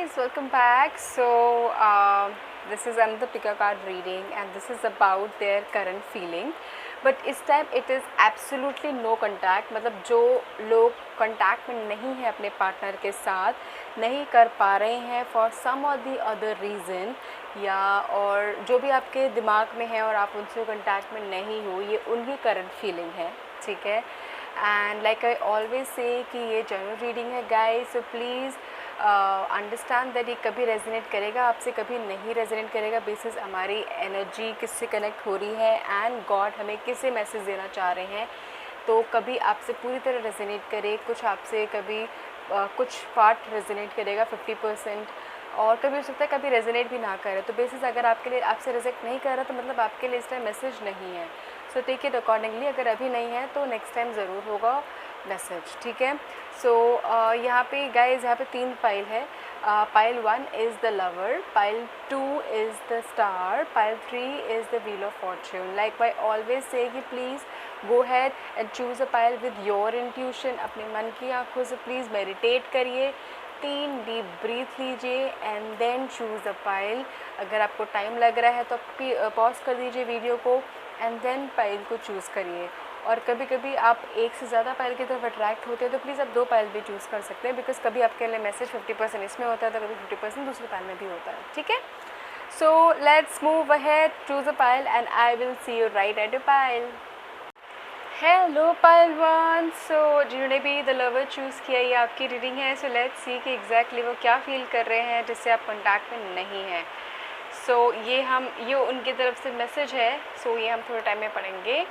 guys, welcome back. This is another picker card reading and this is about their current feeling. But इस time it is absolutely no contact. मतलब जो लोग contact में नहीं है अपने पार्टनर के साथ, नहीं कर पा रहे हैं for some or the other reason, या और जो भी आपके दिमाग में है और आप उनसे contact में नहीं हो, ये उनकी current feeling है, ठीक है. And like I always say कि ये जनरल रीडिंग है guys, so please understand that ये कभी रेजोनेट करेगा आपसे, कभी नहीं रेजोनेट करेगा. बेसिस हमारी एनर्जी किससे कनेक्ट हो रही है एंड गॉड हमें किससे मैसेज देना चाह रहे हैं. तो कभी आपसे पूरी तरह रेजोनेट करे, कुछ आपसे कभी कुछ पार्ट रेजोनेट करेगा 50%, और कभी हो सकता है कभी रेजोनेट भी ना करे. तो बेसिस अगर आपके लिए आपसे रिजेक्ट नहीं कर रहा तो मतलब आपके लिए इस टाइम मैसेज नहीं है. So take it accordingly. अगर अभी नहीं है तो नेक्स्ट टाइम ज़रूर होगा मैसेज, ठीक है. सो यहाँ पे गाइज यहाँ पे 3 पाइल है. Pile 1 is the lover, pile 2 is the star, pile 3 is the wheel of fortune. Like I always say कि please go ahead and choose a pile with your intuition. अपने मन की आंखों से प्लीज़ मेडिटेट करिए, 3 deep breath लीजिए and then choose a pile. अगर आपको टाइम लग रहा है तो पॉज कर दीजिए वीडियो को एंड देन पाइल को चूज़ करिए. और कभी कभी आप एक से ज़्यादा पाइल की तरफ अट्रैक्ट होते हैं तो प्लीज़ आप 2 पाइल भी चूज़ कर सकते हैं, बिकॉज कभी आपके लिए मैसेज 50% इसमें होता है तो कभी 50% दूसरे पाइल में भी होता है, ठीक है. So let's move ahead, choose a pile and I will see you right at a pile. Hello pile 1. सो जिन्होंने भी द लवर चूज़ किया ये आपकी रीडिंग है. सो लेट्स सी कि एग्जैक्टली वो क्या फील कर रहे हैं जिससे आप कॉन्टैक्ट में नहीं हैं. सो ये उनकी तरफ से मैसेज है. सो ये हम थोड़े टाइम में पढ़ेंगे,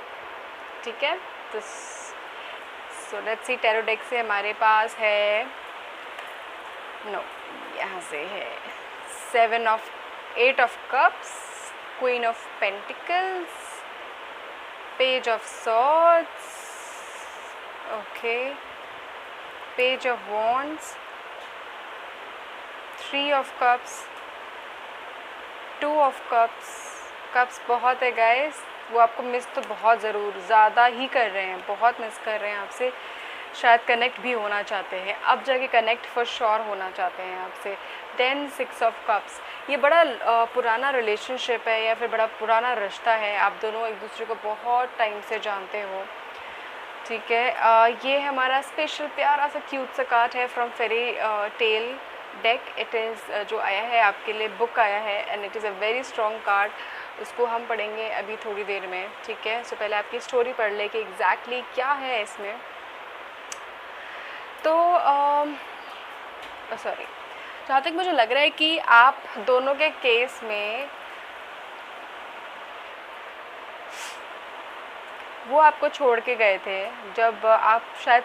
ठीक है. तो so let's see. Tarot deck से हमारे पास है यहाँ से है 8 of cups, queen of pentacles, page of swords, okay, page of wands, 3 of cups, 2 of cups बहुत है गाइस. वो आपको मिस तो बहुत ज़रूर ज़्यादा ही कर रहे हैं, बहुत मिस कर रहे हैं आपसे. शायद कनेक्ट भी होना चाहते हैं, अब जाके कनेक्ट फॉर श्योर होना चाहते हैं आपसे. Then 6 of cups. ये बड़ा पुराना रिलेशनशिप है या फिर बड़ा पुराना रिश्ता है. आप दोनों एक दूसरे को बहुत टाइम से जानते हो, ठीक है. ये हमारा स्पेशल प्यारा सा क्यूट सा कार्ड है from fairy tale deck. It is जो आया है आपके लिए, बुक आया है and it is a very strong card. उसको हम पढ़ेंगे अभी थोड़ी देर में, ठीक है. सो पहले आपकी स्टोरी पढ़ ले कि एग्जैक्टली क्या है इसमें. तो सॉरी, जहाँ तक मुझे लग रहा है कि आप दोनों के केस में वो आपको छोड़ के गए थे जब आप शायद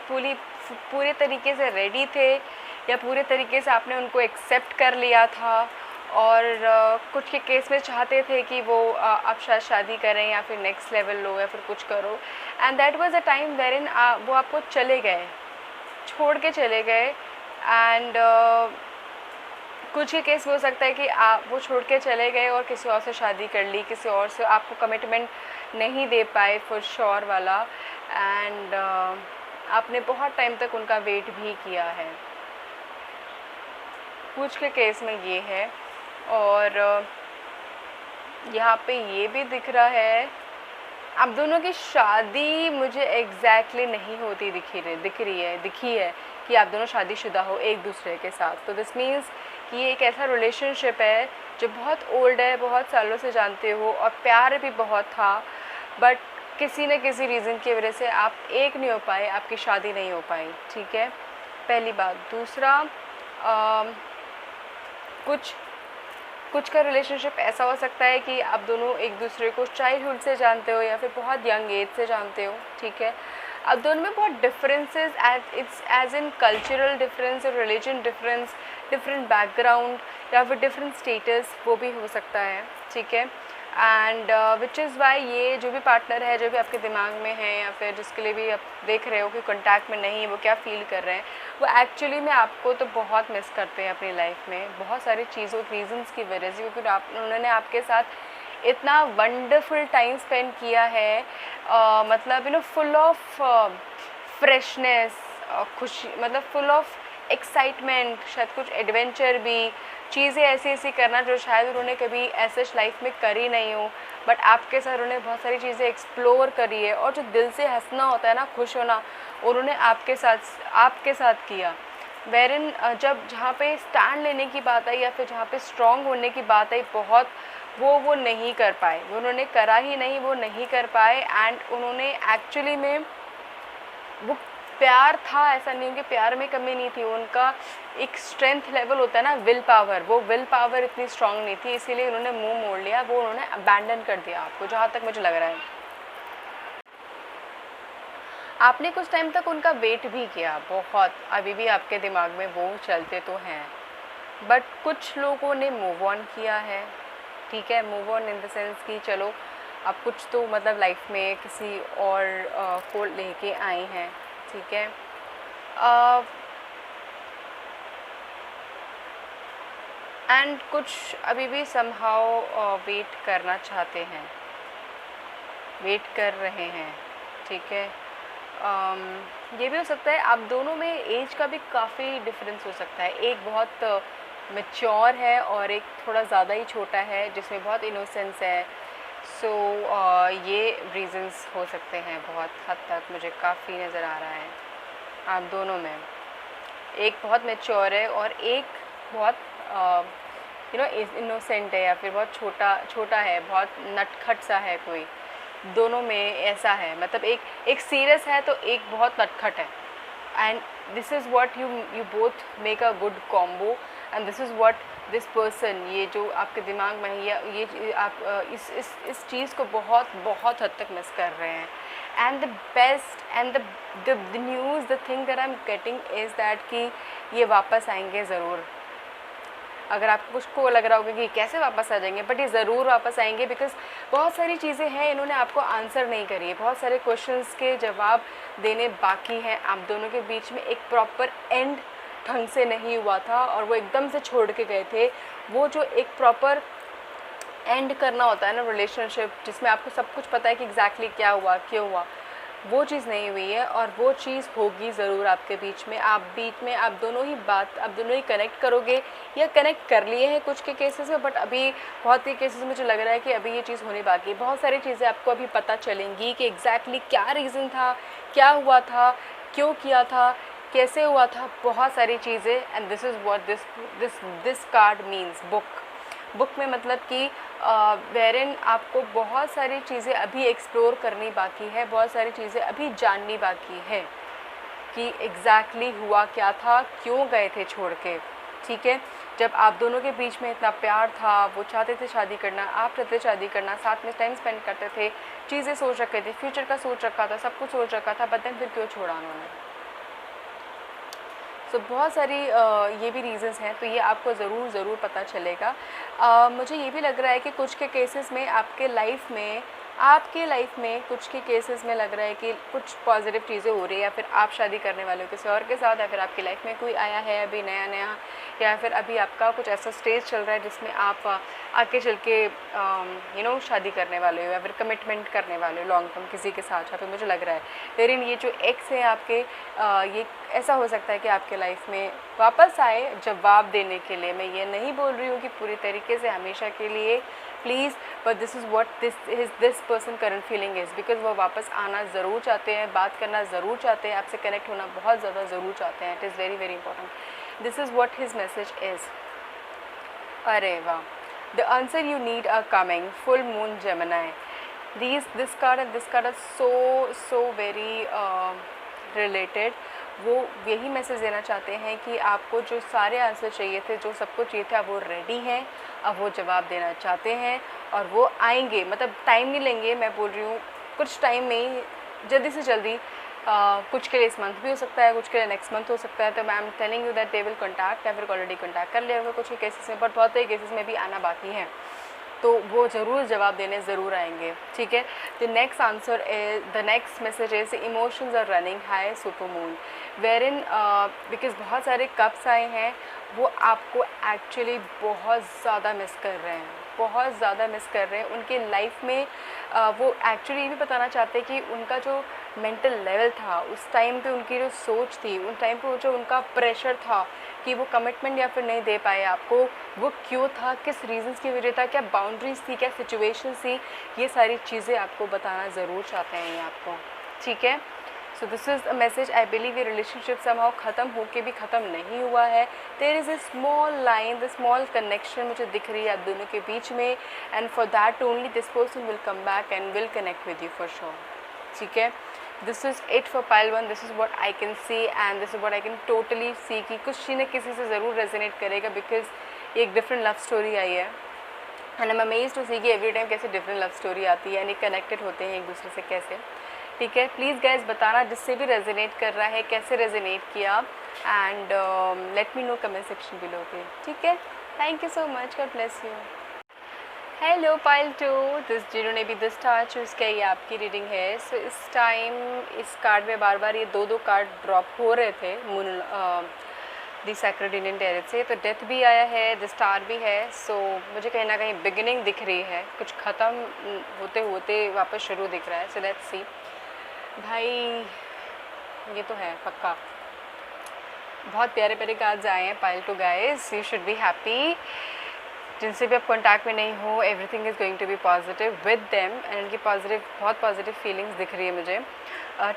पूरे तरीके से रेडी थे या पूरे तरीके से आपने उनको एक्सेप्ट कर लिया था, और कुछ के केस में चाहते थे कि वो आप शायद शादी करें या फिर नेक्स्ट लेवल लो या फिर कुछ करो. And that was a time वेरिन वो आपको चले गए, छोड़ के चले गए. एंड कुछ के केस में हो सकता है कि वो छोड़ के चले गए और किसी और से शादी कर ली, किसी और से आपको कमिटमेंट नहीं दे पाए फॉर श्योर वाला. एंड आपने बहुत टाइम तक उनका वेट भी किया है. कुछ के केस में ये है. और यहाँ पे ये भी दिख रहा है आप दोनों की शादी मुझे एग्जैक्टली नहीं होती दिखी है कि आप दोनों शादीशुदा हो एक दूसरे के साथ. तो दिस मीन्स कि ये एक ऐसा रिलेशनशिप है जो बहुत ओल्ड है, बहुत सालों से जानते हो और प्यार भी बहुत था, बट किसी न किसी रीज़न की वजह से आप एक नहीं हो पाए, आपकी शादी नहीं हो पाई, ठीक है. पहली बात. दूसरा, कुछ का रिलेशनशिप ऐसा हो सकता है कि आप दोनों एक दूसरे को चाइल्डहुड से जानते हो या फिर बहुत यंग एज से जानते हो, ठीक है. अब दोनों में बहुत differences it's as in cultural difference और रिलीजन डिफरेंस, डिफरेंट बैकग्राउंड या फिर डिफरेंट स्टेटस, वो भी हो सकता है, ठीक है. एंड विच इज़ वाई ये जो भी पार्टनर है, जो भी आपके दिमाग में है या फिर जिसके लिए भी आप देख रहे हो कि कॉन्टैक्ट में नहीं है, वो क्या फ़ील कर रहे हैं, वो एक्चुअली में आपको तो बहुत मिस करते हैं अपनी लाइफ में बहुत सारी चीज़ों रीजंस की वजह से, क्योंकि उन्होंने आपके साथ इतना वंडरफुल टाइम स्पेंड किया है. मतलब फुल ऑफ फ्रेशनेस, खुशी, मतलब फुल ऑफ एक्साइटमेंट, शायद कुछ एडवेंचर भी, चीज़ें ऐसी ऐसी करना जो शायद उन्होंने कभी ऐसे लाइफ में करी नहीं हो, बट आपके साथ उन्होंने बहुत सारी चीज़ें एक्सप्लोर करी है। और जो दिल से हंसना होता है ना, खुश होना, उन्होंने आपके साथ किया। वेरिन जब जहाँ पे स्टैंड लेने की बात आई या फिर जहाँ पे स्ट्रॉन्ग होने की बात आई, बहुत वो नहीं कर पाए, उन्होंने करा ही नहीं, वो नहीं कर पाए। एंड उन्होंने एक्चुअली में वो प्यार था, ऐसा नहीं कि प्यार में कमी नहीं थी, उनका एक स्ट्रेंथ लेवल होता है ना, विल पावर, वो विल पावर इतनी स्ट्रांग नहीं थी, इसीलिए उन्होंने मुंह मोड़ लिया, वो उन्होंने अबैंडन कर दिया आपको, जहाँ तक मुझे लग रहा है। आपने कुछ टाइम तक उनका वेट भी किया बहुत, अभी भी आपके दिमाग में वो चलते तो हैं, बट कुछ लोगों ने मूव ऑन किया है। ठीक है, move on in the sense कि चलो अब कुछ तो मतलब लाइफ में किसी और को लेके आई हैं। ठीक है, एंड कुछ अभी भी समहाउ वेट करना चाहते हैं, वेट कर रहे हैं। ठीक है, ये भी हो सकता है आप दोनों में एज का भी काफ़ी डिफरेंस हो सकता है, एक बहुत मैच्योर है और एक थोड़ा ज़्यादा ही छोटा है जिसमें बहुत इनोसेंस है। सो ये रीज़न्स हो सकते हैं, बहुत हद तक मुझे काफ़ी नज़र आ रहा है आप दोनों में। एक बहुत मैच्योर है और एक बहुत इनोसेंट है या फिर बहुत छोटा है, बहुत नटखट सा है कोई, दोनों में ऐसा है। मतलब एक सीरियस है तो एक बहुत नटखट है। And this is what you both make a good combo, and this is what this person, ये जो आपके दिमाग में है, ये आप इस चीज़ को बहुत हद तक मिस कर रहे हैं। And the best and the news, the thing that I am getting is that कि ये वापस आएंगे ज़रूर। अगर आपको कुछ को लग रहा होगा कि कैसे वापस आ जाएंगे, बट ये ज़रूर वापस आएंगे, बिकॉज बहुत सारी चीज़ें हैं इन्होंने आपको आंसर नहीं करी है, बहुत सारे क्वेश्चंस के जवाब देने बाकी हैं आप दोनों के बीच में। एक प्रॉपर एंड ढंग से नहीं हुआ था और वो एकदम से छोड़ के गए थे। वो जो एक प्रॉपर एंड करना होता है ना रिलेशनशिप, जिसमें आपको सब कुछ पता है कि एग्जैक्टली क्या हुआ, क्यों हुआ, वो चीज़ नहीं हुई है और वो चीज़ होगी ज़रूर आपके बीच में। आप दोनों ही कनेक्ट करोगे या कनेक्ट कर लिए हैं कुछ के केसेस में, बट अभी बहुत ही केसेस में मुझे लग रहा है कि अभी ये चीज़ होनी बाकी है। बहुत सारी चीज़ें आपको अभी पता चलेंगी कि एग्जैक्टली क्या रीज़न था, क्या हुआ था, क्यों किया था, कैसे हुआ था, बहुत सारी चीज़ें। And this is what this card means, book में मतलब कि वेरिन आपको बहुत सारी चीज़ें अभी एक्सप्लोर करनी बाकी है, बहुत सारी चीज़ें अभी जाननी बाकी है कि एग्जैक्टली हुआ क्या था, क्यों गए थे छोड़ के। ठीक है, जब आप दोनों के बीच में इतना प्यार था, वो चाहते थे शादी करना, आप चाहते थे शादी करना, साथ में टाइम स्पेंड करते थे, चीज़ें सोच रखे थे, फ्यूचर का सोच रखा था, सब कुछ सोच रखा था, बट देन फिर क्यों छोड़ा उन्होंने। सो बहुत सारी ये भी रीज़न्स हैं, तो ये आपको ज़रूर पता चलेगा। मुझे ये भी लग रहा है कि कुछ के केसेस में आपके लाइफ में कुछ के केसेस में लग रहा है कि कुछ पॉजिटिव चीज़ें हो रही है, या फिर आप शादी करने वाले हो किसी और के साथ, या फिर आपकी लाइफ में कोई आया है अभी नया, या फिर अभी आपका कुछ ऐसा स्टेज चल रहा है जिसमें आप आगे चल के शादी करने वाले हो या फिर कमिटमेंट करने वाले हो लॉन्ग टर्म किसी के साथ। यहाँ पे मुझे लग रहा है लेकिन ये जो एक्स है आपके, ये ऐसा हो सकता है कि आपके लाइफ में वापस आए जवाब देने के लिए। मैं ये नहीं बोल रही हूँ कि पूरी तरीके से हमेशा के लिए please, but this is what this person current feeling is, because वो वापस आना ज़रूर चाहते हैं, बात करना ज़रूर चाहते हैं, आपसे कनेक्ट होना बहुत ज़्यादा ज़रूर चाहते हैं। It is very important. This is what his message is. अरे वाह, the answer you need are coming, full moon Gemini. This card and this card are so very related. वो यही मैसेज देना चाहते हैं कि आपको जो सारे आंसर चाहिए थे, जो सब कुछ चाहिए था, वो रेडी हैं, अब वो जवाब देना चाहते हैं और वो आएंगे। मतलब टाइम नहीं लेंगे, मैं बोल रही हूँ कुछ टाइम में ही, जल्दी से जल्दी। कुछ के लिए इस मंथ भी हो सकता है, कुछ के लिए नेक्स्ट मंथ हो सकता है। तो मैं am telling you that they will contact, या फिर ऑलरेडी कॉन्टैक्ट कर लिया होगा कुछ के केसेस में, बट बहुत सारे केसेस में भी आना बाकी है, तो वो ज़रूर जवाब देने ज़रूर आएंगे। ठीक है, the next message is emotions are running high super moon, वेरिन बिकॉज बहुत सारे कप्स आए हैं, वो आपको एक्चुअली बहुत ज़्यादा मिस कर रहे हैं। बहुत ज़्यादा मिस कर रहे हैं उनके लाइफ में। वो एक्चुअली ये भी बताना चाहते हैं कि उनका जो मेंटल लेवल था उस टाइम पे, उनकी जो सोच थी उन टाइम पे, वो जो उनका प्रेशर था कि वो कमिटमेंट या फिर नहीं दे पाए आपको, वो क्यों था, किस रीजंस की वजह था, क्या बाउंड्रीज थी, क्या सिचुएशन थी, ये सारी चीज़ें आपको बताना ज़रूर चाहते हैं ये आपको। ठीक है, so this is a message. I believe ये रिलेशनशिप समहाउ ख़त्म होके भी ख़त्म नहीं हुआ है। There is a small line, the small connection मुझे दिख रही है आप दोनों के बीच में, and for that only this person will come back and will connect with you for sure. ठीक है, this is it for pile 1। This is what I can see and this is what I can totally see कि कुछ न किसी से ज़रूर resonate करेगा, because एक डिफरेंट लव स्टोरी आई है and I am amazed to see कि एवरी टाइम कैसे डिफरेंट लव स्टोरी आती है एंड ये कनेक्टेड होते हैं एक दूसरे से कैसे। ठीक है, प्लीज़ गाइज बताना जिससे भी रेजोनेट कर रहा है कैसे रेजोनेट किया, and let me know comment section below पे। ठीक है, thank you so much, God bless you. Hello pile 2, this जिन्होंने भी दिस स्टार चूज़ किया ये आपकी रीडिंग है। सो इस टाइम इस कार्ड में बार बार ये दो कार्ड ड्रॉप हो रहे थे दी सैक्रेड इंडियन टैरेट से। तो डेथ भी आया है, द स्टार भी है। सो मुझे कहीं ना कहीं बिगिनिंग दिख रही है, कुछ ख़त्म होते होते वापस शुरू दिख रहा है। सो लेट्स सी भाई, ये तो है पक्का। बहुत प्यारे प्यारे कार्ड्स आए हैं pile 2 guys, you should be happy. जिनसे भी आप कॉन्टैक्ट में नहीं हो, everything is going to be positive with them and उनकी बहुत पॉजिटिव फीलिंग्स दिख रही है मुझे।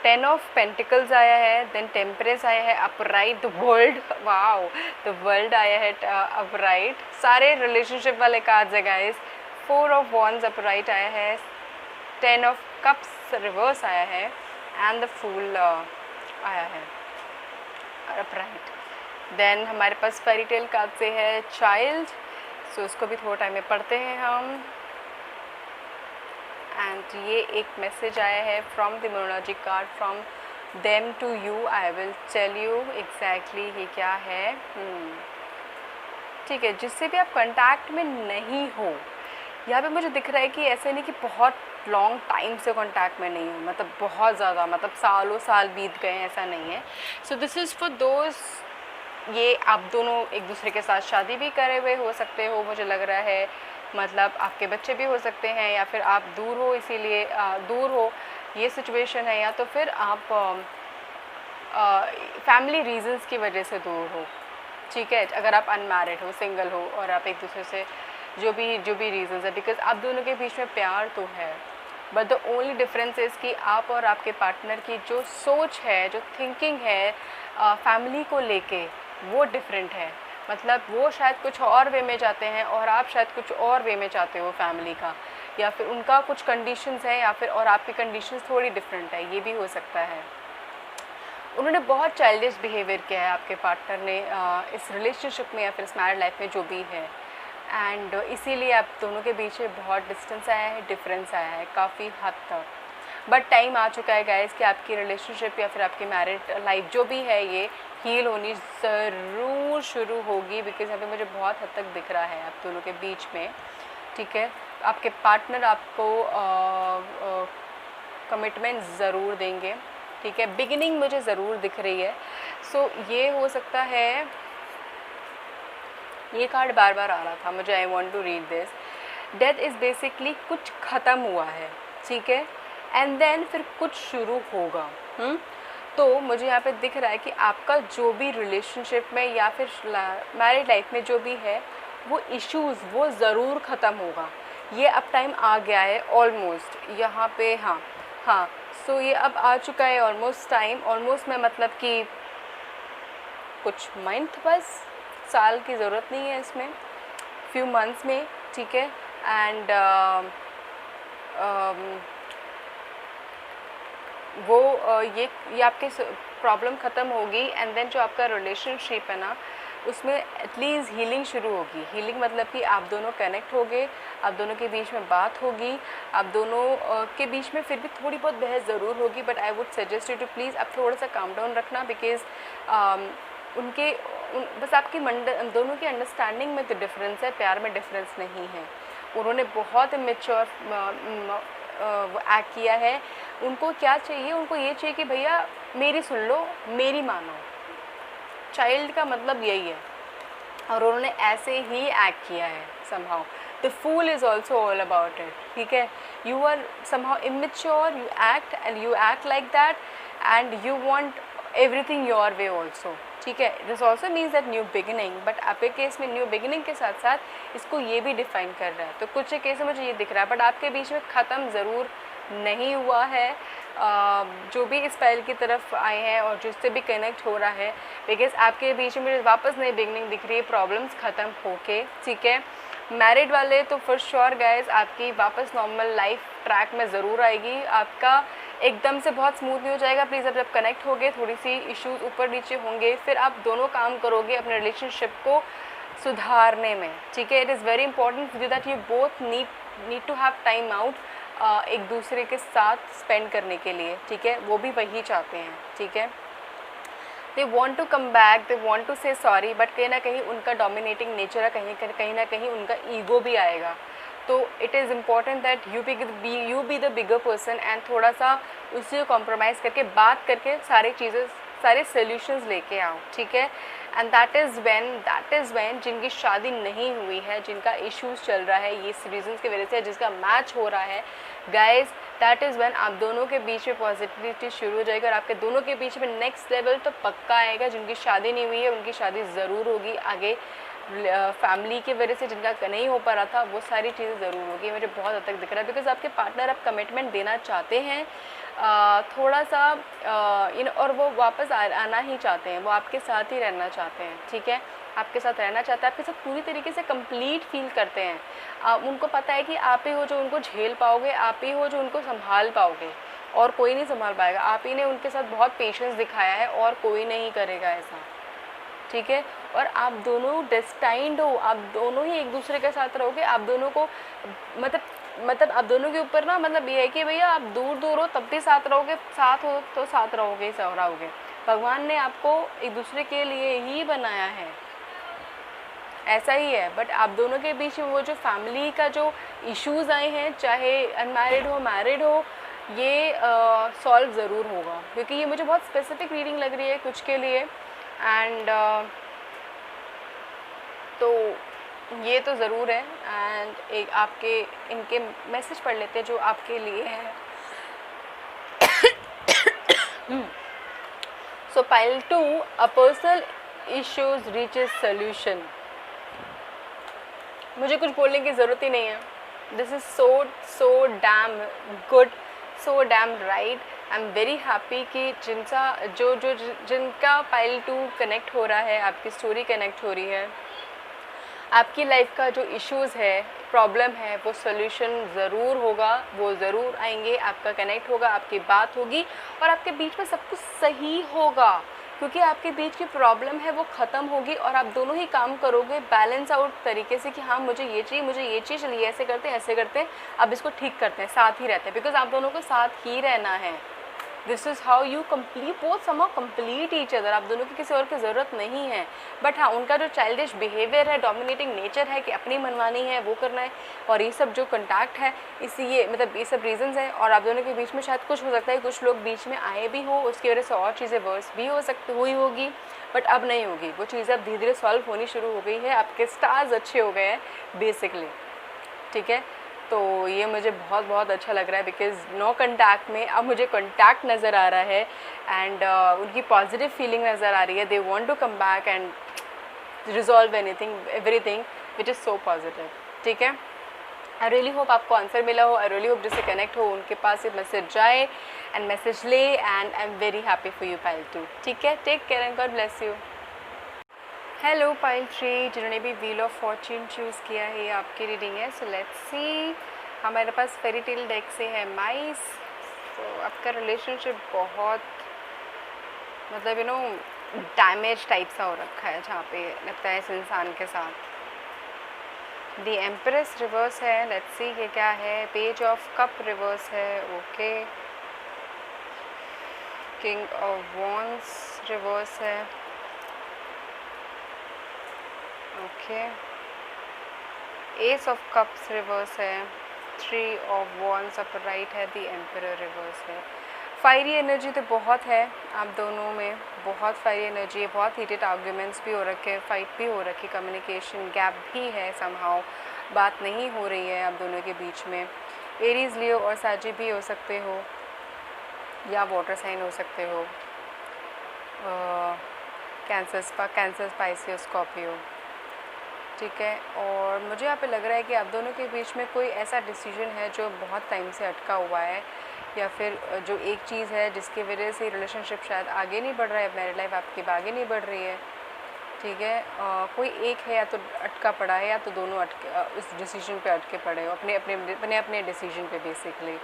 10 ऑफ पेंटिकल्स आया है, देन टेम्परेस आया है, upright, the world, wow, the world आया है, अपराइट, सारे रिलेशनशिप वाले कार्ड्स है गाइस। 4 ऑफ वॉन्ड्स अपराइट आया है, 10 ऑफ कप्स रिवर्स आया है एंड द फूल आया है अपराइट। देन हमारे पास फेरी टेल कार्ड से है चाइल्ड, सो उसको भी थोड़ा टाइम में पढ़ते हैं हम। एंड ये एक मैसेज आया है from the numerology card, from them to you. I will tell you exactly ये क्या है। ठीक है, जिससे भी आप कांटेक्ट में नहीं हो, यहाँ पे मुझे दिख रहा है कि ऐसे नहीं कि बहुत लॉन्ग टाइम से कांटेक्ट में नहीं हो, मतलब बहुत ज़्यादा, मतलब सालों साल बीत गए हैं, ऐसा नहीं है। So this is for those, ये आप दोनों एक दूसरे के साथ शादी भी करे हुए हो सकते हो, मुझे लग रहा है, मतलब आपके बच्चे भी हो सकते हैं, या फिर आप दूर हो इसीलिए दूर हो ये सिचुएशन है, या तो फिर आप फैमिली रीजंस की वजह से दूर हो। ठीक है, अगर आप अनमैरिड हो, सिंगल हो और आप एक दूसरे से जो भी रीजंस है, बिकॉज आप दोनों के बीच में प्यार तो है, but the only difference is कि आप और आपके पार्टनर की जो सोच है, जो थिंकिंग है फैमिली को लेके, वो डिफरेंट है। मतलब वो शायद कुछ और वे में जाते हैं और आप शायद कुछ और वे में चाहते हो फैमिली का, या फिर उनका कुछ कंडीशंस है, या फिर और आपकी कंडीशंस थोड़ी डिफरेंट है, ये भी हो सकता है। उन्होंने बहुत चाइल्डिश बिहेवियर किया है आपके पार्टनर ने इस रिलेशनशिप में या फिर इस मैरिड लाइफ में जो भी है, एंड इसीलिए आप दोनों के बीच में बहुत डिस्टेंस आया है, डिफरेंस आया है काफ़ी हद तक। बट टाइम आ चुका है गाइस कि आपकी रिलेशनशिप या फिर आपकी मैरिड लाइफ जो भी है ये हील होनी ज़रूर शुरू होगी, बिकॉज यहाँ पे मुझे बहुत हद तक दिख रहा है आप दोनों के बीच में। ठीक है, आपके पार्टनर आपको कमिटमेंट ज़रूर देंगे। ठीक है, बिगिनिंग मुझे ज़रूर दिख रही है। सो ये हो सकता है, ये कार्ड बार बार आ रहा था मुझे, I want to read this. Death is basically कुछ ख़त्म हुआ है, ठीक है, एंड देन फिर कुछ शुरू होगा। तो मुझे यहाँ पे दिख रहा है कि आपका जो भी रिलेशनशिप में या फिर मैरिड लाइफ में जो भी है वो इश्यूज़ वो ज़रूर ख़त्म होगा। ये अब टाइम आ गया है ऑलमोस्ट यहाँ पे। हाँ, सो ये अब आ चुका है ऑलमोस्ट टाइम, ऑलमोस्ट में मतलब कि कुछ मंथ, बस साल की ज़रूरत नहीं है इसमें, फ्यू मंथ्स में। ठीक है, एंड ये आपके प्रॉब्लम ख़त्म होगी, एंड देन जो आपका रिलेशनशिप है ना उसमें एटलीस्ट हीलिंग शुरू होगी। हीलिंग मतलब कि आप दोनों कनेक्ट होगे, आप दोनों के बीच में बात होगी, आप दोनों के बीच में फिर भी थोड़ी बहुत बहस ज़रूर होगी, but I would suggest you to please आप थोड़ा सा काम डाउन रखना, बिकॉज बस आपकी दोनों की अंडरस्टैंडिंग में तो डिफरेंस है, प्यार में डिफरेंस नहीं है। उन्होंने बहुत इमेच्योर एक्ट किया है। उनको क्या चाहिए, उनको ये चाहिए कि भैया मेरी सुन लो, मेरी मानो। चाइल्ड का मतलब यही है, और उन्होंने ऐसे ही एक्ट किया है somehow. The fool is also all about it, ठीक है. You are somehow immature, you act like that and you want everything your way also, ठीक है. This also means that new beginning, but आपके case में new beginning के साथ साथ इसको ये भी डिफाइन कर रहा है. तो कुछ केस में मुझे ये दिख रहा है, बट आपके बीच में ख़त्म ज़रूर नहीं हुआ है. जो भी इस पहल की तरफ आए हैं और जिससे भी कनेक्ट हो रहा है, बिकॉज आपके बीच में मुझे वापस नई बिगनिंग दिख रही है, प्रॉब्लम्स ख़त्म होके, ठीक है. मैरिड वाले तो फॉर श्योर गाइज आपकी वापस नॉर्मल लाइफ ट्रैक में ज़रूर आएगी. आपका एकदम से बहुत स्मूथ नहीं हो जाएगा प्लीज़. अब जब कनेक्ट होगे थोड़ी सी इश्यूज ऊपर नीचे होंगे, फिर आप दोनों काम करोगे अपने रिलेशनशिप को सुधारने में, ठीक है. It is very important that you both need to have time out एक दूसरे के साथ स्पेंड करने के लिए, ठीक है. वो भी वही चाहते हैं, ठीक है. They want to come back, they want to say sorry, but कहीं ना कहीं उनका डोमिनेटिंग नेचर है, कहीं ना कहीं उनका ईगो भी आएगा. तो it is important that you be the bigger person and थोड़ा सा उससे कॉम्प्रोमाइज़ करके बात करके सारे सोल्यूशंस लेके आओ, ठीक है. एंड दैट इज़ व्हेन जिनकी शादी नहीं हुई है, जिनका इश्यूज़ चल रहा है, ये रीजंस की वजह से जिसका मैच हो रहा है गाइज, दैट इज़ व्हेन आप दोनों के बीच में पॉजिटिविटी शुरू हो जाएगी और आपके दोनों के बीच में नेक्स्ट लेवल तो पक्का आएगा. जिनकी शादी नहीं हुई है उनकी शादी ज़रूर होगी आगे. फैमिली की वजह से जिनका नहीं हो पा रहा था वो सारी चीज़ें ज़रूर होगी. मुझे बहुत हद तक दिख रहा है बिकॉज आपके पार्टनर आप कमिटमेंट देना चाहते हैं थोड़ा सा और वो वापस आना ही चाहते हैं, वो आपके साथ ही रहना चाहते हैं, ठीक है. आपके साथ रहना चाहते हैं, आपके साथ पूरी तरीके से कंप्लीट फील करते हैं. उनको पता है कि आप ही हो जो उनको झेल पाओगे, आप ही हो जो उनको संभाल पाओगे, और कोई नहीं संभाल पाएगा. आप ही ने उनके साथ बहुत पेशेंस दिखाया है और कोई नहीं करेगा ऐसा, ठीक है. और आप दोनों डेस्टाइंड हो, आप दोनों ही एक दूसरे के साथ रहोगे. आप दोनों को मतलब आप दोनों के ऊपर ना मतलब ये है कि भैया आप दूर हो तब भी साथ रहोगे, साथ हो तो साथ रहोगे ही रहोगे. भगवान ने आपको एक दूसरे के लिए ही बनाया है, ऐसा ही है. बट आप दोनों के बीच में वो जो फैमिली का जो इश्यूज़ आए हैं, चाहे अनमैरिड हो मैरिड हो, ये सॉल्व ज़रूर होगा. क्योंकि ये मुझे बहुत स्पेसिफिक रीडिंग लग रही है कुछ के लिए. एंड तो ये तो ज़रूर है. एंड एक आपके इनके मैसेज पढ़ लेते हैं जो आपके लिए है. सो pile 2, a personal issues reaches solution. मुझे कुछ बोलने की ज़रूरत ही नहीं है. This is so damn good, so damn right. I am very happy कि जिनका पाइल 2 कनेक्ट हो रहा है, आपकी स्टोरी कनेक्ट हो रही है, आपकी लाइफ का जो इश्यूज़ है, प्रॉब्लम है, वो सोल्यूशन ज़रूर होगा, वो ज़रूर आएंगे. आपका कनेक्ट होगा, आपकी बात होगी और आपके बीच में सब कुछ सही होगा. क्योंकि आपके बीच की प्रॉब्लम है वो ख़त्म होगी और आप दोनों ही काम करोगे बैलेंस आउट तरीके से कि हाँ मुझे ये चाहिए, चलिए ऐसे करते हैं, अब इसको ठीक करते हैं, साथ ही रहते हैं. बिकॉज आप दोनों को साथ ही रहना है. This is how you complete both somehow complete each other. आप दोनों की किसी और की ज़रूरत नहीं है. बट हाँ, उनका जो चाइल्डिश बिहेवियर है, डोमिनेटिंग नेचर है कि अपनी मनमानी है, वो करना है, और ये सब जो कंटैक्ट है, ये सब रीजंस हैं. और आप दोनों के बीच में शायद कुछ हो सकता है, कुछ लोग बीच में आए भी हो, उसकी वजह से और चीज़ें वर्स भी हुई होगी. बट अब नहीं होगी. वो चीज़ें अब धीरे धीरे सॉल्व होनी शुरू हो गई है. आपके स्टार्स अच्छे हो गए हैं बेसिकली, ठीक है. तो ये मुझे बहुत अच्छा लग रहा है बिकॉज़ नो कंटैक्ट में अब मुझे कंटैक्ट नज़र आ रहा है. एंड उनकी पॉजिटिव फीलिंग नज़र आ रही है. They want to come back and resolve everything which is so positive, ठीक है. आई रियली होप आपको आंसर मिला हो. आई रियली होप जिससे कनेक्ट हो उनके पास ये मैसेज जाए एंड मैसेज ले. And I am very happy for you pile 2, ठीक है. Take care and God bless you. Hello pile 3, जिन्होंने भी व्हील ऑफ फॉर्च्यून चूज़ किया है, ये आपकी रीडिंग है. So let's see. हमारे पास फेरी टेल डेक से है माइस. तो आपका रिलेशनशिप बहुत डैमेज टाइप सा हो रखा है, जहाँ पे लगता है इस इंसान के साथ. द एम्प्रेस रिवर्स है. लेट्स सी ये क्या है. पेज ऑफ कप रिवर्स है. Okay. King of wands reverse है. Okay. Ace of cups reverse है. 3 ऑफ वॉन्ड्स अपराइट है. द एम्परर रिवर्स है. फायरी एनर्जी तो बहुत है आप दोनों में, बहुत फायरी एनर्जी है. बहुत हीटेड आर्ग्यूमेंट्स भी हो रखे हैं, फाइट भी हो रखी, कम्युनिकेशन गैप भी है समहाउ. बात नहीं हो रही है आप दोनों के बीच में। एरीज, लियो और साजिब भी हो सकते हो, या वाटर साइन हो सकते हो, कैंसर, स्पाइसियस, स्कॉर्पियो, ठीक है। और मुझे यहाँ पे लग रहा है कि आप दोनों के बीच में कोई ऐसा डिसीजन है जो बहुत टाइम से अटका हुआ है, या फिर जो एक चीज़ है जिसकी वजह से रिलेशनशिप शायद आगे नहीं बढ़ रहा है, मैरिड लाइफ आपकी आगे नहीं बढ़ रही है, ठीक है। कोई एक है या तो अटका पड़ा है, या तो दोनों उस डिसीजन पे अटके पड़े हो, अपने अपने डिसीजन पे। बेसिकली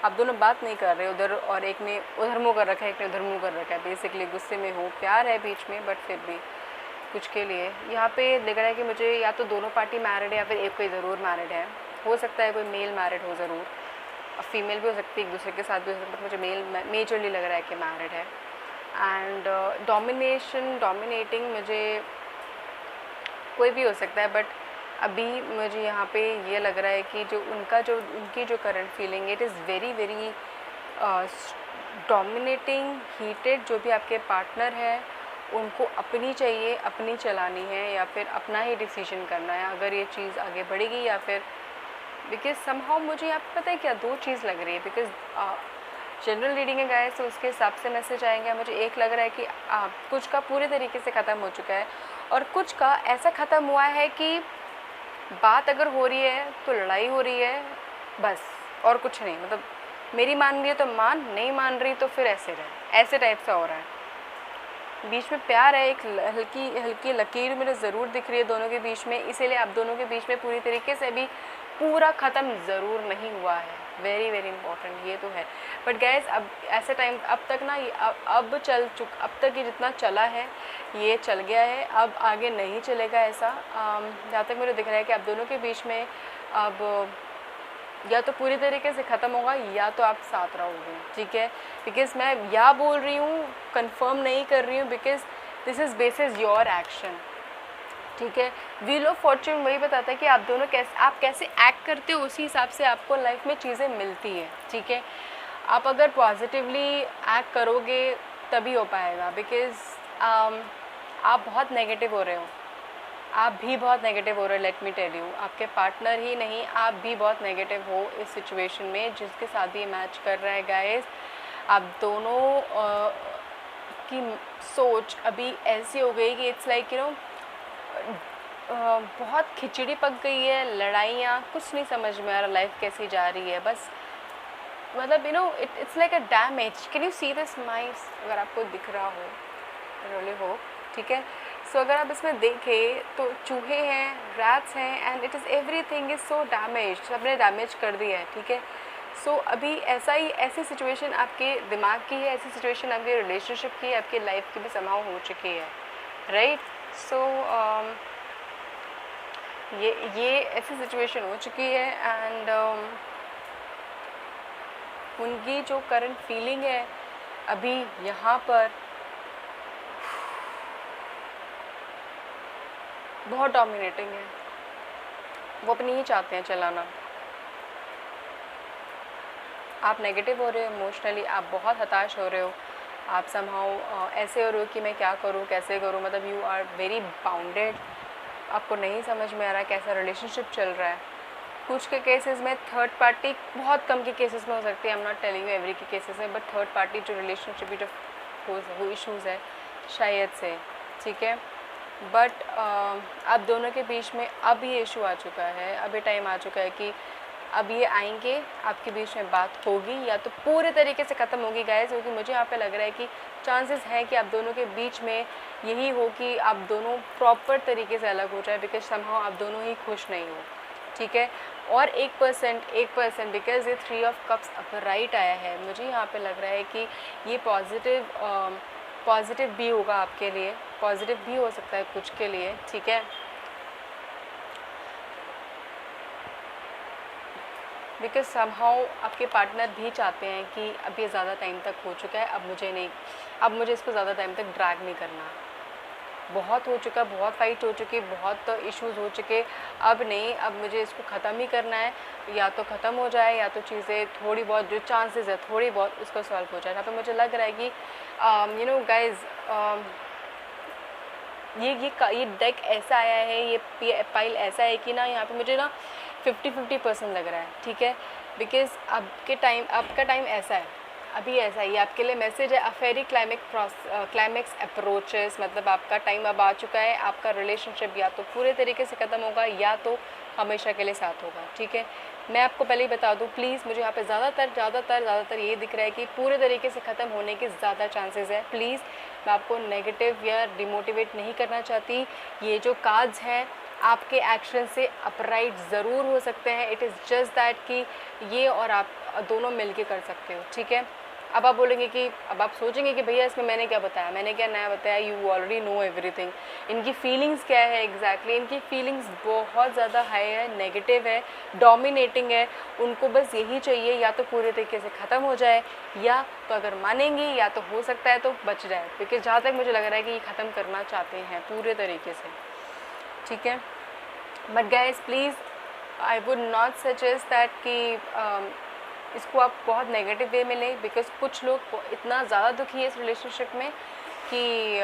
आप दोनों बात नहीं कर रहे उधर, और एक ने उधर मुँह कर रखा है, एक ने उधर मुँह कर रखा है। बेसिकली गुस्से में हो, प्यार है बीच में, बट फिर भी कुछ के लिए यहाँ पे लग रहा है कि मुझे या तो दोनों पार्टी मैरिड है, या फिर एक कोई ज़रूर मैरिड है। हो सकता है कोई मेल मैरिड हो ज़रूर, फीमेल भी हो सकती है, एक दूसरे के साथ भी हो सकता है, बट मुझे मेजरली लग रहा है कि मैरिड है। एंड डोमिनेटिंग मुझे कोई भी हो सकता है, बट अभी मुझे यहाँ पे ये लग रहा है कि उनकी जो current feeling, it is very very dominating, heated. जो भी आपके पार्टनर है उनको अपनी चाहिए, अपनी चलानी है, या फिर अपना ही डिसीजन करना है अगर ये चीज़ आगे बढ़ेगी, या फिर बिकॉज समहाउ मुझे यहाँ पे पता है क्या दो चीज़ लग रही है। बिकॉज जनरल रीडिंग है गाइस, तो उसके हिसाब से मैसेज आएंगे। मुझे एक लग रहा है कि कुछ का पूरे तरीके से ख़त्म हो चुका है, और कुछ का ऐसा ख़त्म हुआ है कि बात अगर हो रही है तो लड़ाई हो रही है बस, और कुछ नहीं। मतलब मेरी मान रही है तो मान, नहीं मान रही तो फिर ऐसे टाइप से हो रहा है। बीच में प्यार है, एक हल्की लकीर मुझे ज़रूर दिख रही है दोनों के बीच में, इसीलिए आप दोनों के बीच में पूरी तरीके से अभी पूरा ख़त्म ज़रूर नहीं हुआ है। वेरी वेरी इंपॉर्टेंट ये तो है। बट गैस अब ऐसे टाइम अब तक ना, अब तक ये जितना चला है ये चल गया है, अब आगे नहीं चलेगा ऐसा। जहाँ तक मुझे दिख रहा है कि आप दोनों के बीच में अब या तो पूरी तरीके से ख़त्म होगा, या तो आप साथ रहोगे, ठीक है। बिकॉज़ मैं या बोल रही हूँ, कंफर्म नहीं कर रही हूँ, because this is basis your action, ठीक है। व्हील ऑफ फॉर्च्यून वही बताता है कि आप दोनों आप कैसे एक्ट करते हो, उसी हिसाब से आपको लाइफ में चीज़ें मिलती है, ठीक है। आप अगर पॉजिटिवली एक्ट करोगे तभी हो पाएगा, बिकॉज़ आप बहुत नेगेटिव हो रहे हो, आप भी बहुत नेगेटिव हो रहे हो। लेट मी टेल यू, आपके पार्टनर ही नहीं, आप भी बहुत नेगेटिव हो इस सिचुएशन में जिसके साथ भी मैच कर रहा है गाइस। आप दोनों की सोच अभी ऐसी हो गई कि इट्स लाइक बहुत खिचड़ी पक गई है, लड़ाइयाँ, कुछ नहीं समझ में आ रहा लाइफ कैसी जा रही है। बस मतलब it's like a damage. Can you see this mice? अगर आपको दिख रहा हो, रियली हो, ठीक है। सो अगर आप इसमें देखें तो चूहे हैं, रैट्स हैं, and it is everything is so damage, सबने डैमेज कर दिया है, ठीक है। सो अभी ऐसी सिचुएशन आपके दिमाग की है, ऐसी सिचुएशन आपके रिलेशनशिप की है, आपकी लाइफ की भी समाव हो चुकी है, राइट। सो ये ऐसी सिचुएशन हो चुकी है, एंड उनकी जो करंट फीलिंग है अभी यहाँ पर बहुत डोमिनेटिंग है। वो अपनी ही चाहते हैं चलाना। आप नेगेटिव हो रहे हो इमोशनली, आप बहुत हताश हो रहे हो, आप समहाउ ऐसे हो रहे हो कि मैं क्या करूँ, कैसे करूँ। मतलब यू आर वेरी बाउंडेड, आपको नहीं समझ में आ रहा कैसा रिलेशनशिप चल रहा है। कुछ के केसेस में थर्ड पार्टी, बहुत कम के केसेस में हो सकती है, I am not telling you every के केसेस में, बट थर्ड पार्टी जो रिलेशनशिप की जो इश्यूज़ है शायद से, ठीक है। बट अब दोनों के बीच में अब ये इशू आ चुका है, अब ये टाइम आ चुका है कि अब ये आएंगे, आपके बीच में बात होगी, या तो पूरे तरीके से ख़त्म होगी गाइस। क्योंकि मुझे यहाँ पे लग रहा है कि चांसेस हैं कि आप दोनों के बीच में यही हो कि आप दोनों प्रॉपर तरीके से अलग हो जाए, बिकॉज समहाउ आप दोनों ही खुश नहीं हो, ठीक है। और 1% बिकॉज ये 3 ऑफ कप्स अब राइट आया है, मुझे यहाँ पे लग रहा है कि ये पॉजिटिव भी होगा आपके लिए, पॉजिटिव भी हो सकता है कुछ के लिए, ठीक है। बिकॉज समहाउ आपके पार्टनर भी चाहते हैं कि अब ये ज़्यादा टाइम तक हो चुका है, अब मुझे इसको ज़्यादा टाइम तक ड्रैग नहीं करना, बहुत हो चुका, बहुत फाइट हो चुकी, बहुत इश्यूज़ हो चुके, अब नहीं, अब मुझे इसको ख़त्म ही करना है। या तो ख़त्म हो जाए, या तो चीज़ें थोड़ी बहुत जो चांसेस है थोड़ी बहुत उसको सॉल्व हो जाए। यहाँ पे मुझे लग रहा है कि गाइज, ये डेक ऐसा आया है, ये पाइल ऐसा है कि ना यहाँ पे मुझे ना 50-50% लग रहा है, ठीक है, बिकॉज आपका टाइम ऐसा है, अभी ऐसा ही आपके लिए मैसेज है, अ फेरी क्लाइमेक्स अप्रोचेस, मतलब आपका टाइम अब आ चुका है, आपका रिलेशनशिप या तो पूरे तरीके से ख़त्म होगा या तो हमेशा के लिए साथ होगा, ठीक है। मैं आपको पहले ही बता दूं, प्लीज़, मुझे यहाँ पे ज़्यादातर ये दिख रहा है कि पूरे तरीके से ख़त्म होने के ज़्यादा चांसेस है। प्लीज़, मैं आपको नेगेटिव या डिमोटिवेट नहीं करना चाहती। ये जो कार्ड्स हैं आपके एक्शन से अपराइट ज़रूर हो सकते हैं, इट इज़ जस्ट दैट कि ये और आप दोनों मिल के कर सकते हो, ठीक है। अब आप बोलेंगे कि, अब आप सोचेंगे कि भैया इसमें मैंने क्या बताया, मैंने क्या नया बताया, यू ऑलरेडी नो एवरीथिंग। इनकी फीलिंग्स क्या है एग्जैक्टली, इनकी फीलिंग्स बहुत ज़्यादा हाई है, नेगेटिव है, डोमिनेटिंग है, उनको बस यही चाहिए या तो पूरे तरीके से ख़त्म हो जाए, या तो अगर मानेंगे या तो हो सकता है तो बच जाए, क्योंकि जहाँ तक मुझे लग रहा है कि ये ख़त्म करना चाहते हैं पूरे तरीके से, ठीक है। But guys please, I would not suggest that कि इसको आप बहुत नेगेटिव वे में लें, बिकॉज कुछ लोग इतना ज़्यादा दुखी है इस रिलेशनशिप में कि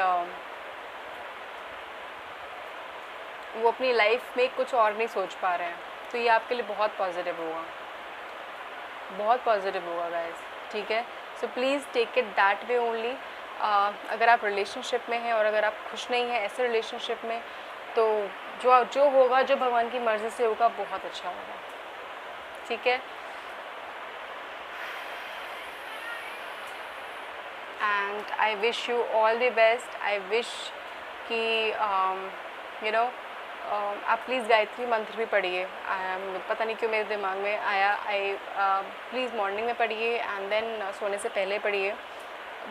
वो अपनी लाइफ में कुछ और नहीं सोच पा रहे हैं, तो ये आपके लिए बहुत पॉजिटिव होगा, बहुत पॉजिटिव होगा गाइज, ठीक है। So please take it that way only. अगर आप रिलेशनशिप में हैं और अगर आप खुश नहीं हैं ऐसे रिलेशनशिप में, तो जो होगा, जो भगवान की मर्ज़ी से होगा, बहुत अच्छा होगा, ठीक है। And I wish you all the best. I wish कि यू नो आप प्लीज़ गायत्री मंत्र भी पढ़िए, पता नहीं क्यों मेरे दिमाग में आया, प्लीज़ मॉर्निंग में पढ़िए एंड देन सोने से पहले पढ़िए,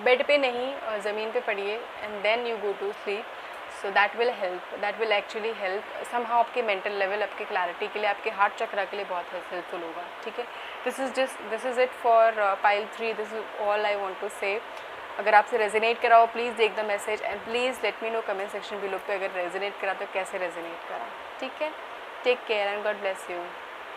बेड पे नहीं, ज़मीन पे पढ़िए, and then you go to sleep. So that will actually help somehow आपके मेंटल लेवल, आपके क्लैरिटी के लिए, आपके हार्ट चक्रा के लिए बहुत हेल्पफुल होगा, ठीक है। This is it for pile 3, this is all I want to say. अगर आपसे रेजोनेट करा हो, please take the message and please let me know comment section below पे अगर रेजोनेट करा तो कैसे रेजोनेट करा, ठीक है। Take care and God bless you.